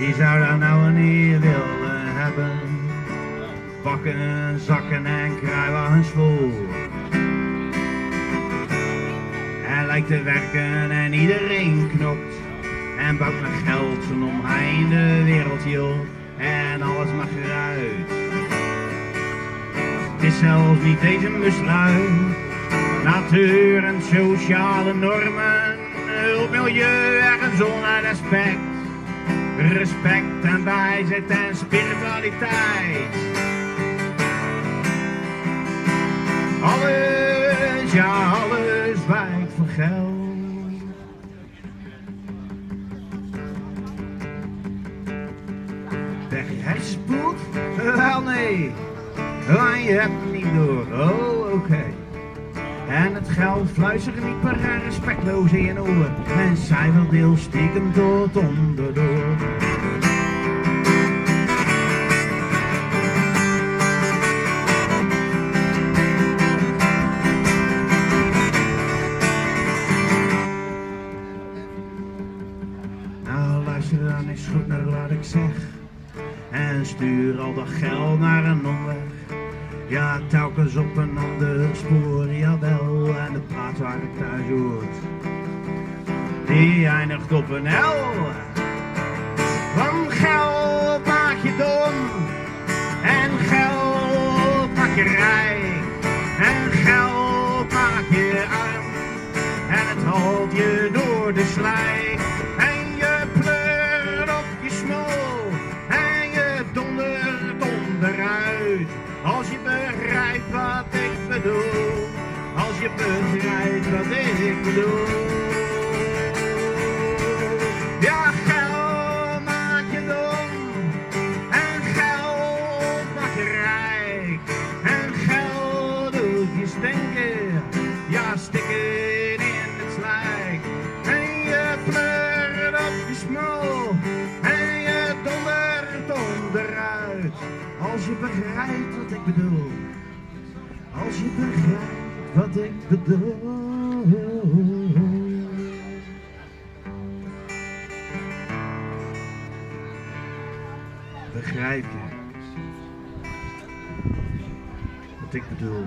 Wie zou dat nou niet willen hebben? Bakken, zakken en kruiwagens vol. Hij lijkt te werken en iedereen knopt. En bouwt met geld zo'n omheinde wereldje op. En alles mag eruit. Het is zelfs niet deze misluid. Natuur en sociale normen. Hulp, milieu en gezondheid, respect. Respect en wijsheid en spiritualiteit. Alles, ja alles wijkt voor geld. Weg je hersenspoed? Wel nee, want je hebt het niet door. Oh oké. En het geld fluistert niet per respectloos in je oren. En zij wil deel stiekem tot onderdoor. Nou luister dan eens goed naar wat ik zeg. En stuur al dat geld naar een omweg. Ja, telkens op een ander spoor, jawel, en de praat waar ik thuis hoort, die eindigt op een L. Want geld maakt je dom, en geld maakt je rijk, en geld maakt je arm, en het haalt je door de slijk, en je pleurt op je smol, en je dondert onderuit. Als je begrijpt wat ik bedoel, als je begrijpt wat ik bedoel. Ja, geld maakt je dom, en geld maakt je rijk, en geld doet je stinken, ja stikken in het slijk. En je pleurt op je smol, en je dondert onderuit. Als je begrijpt wat ik bedoel, als je begrijpt wat ik bedoel. Begrijp je wat ik bedoel?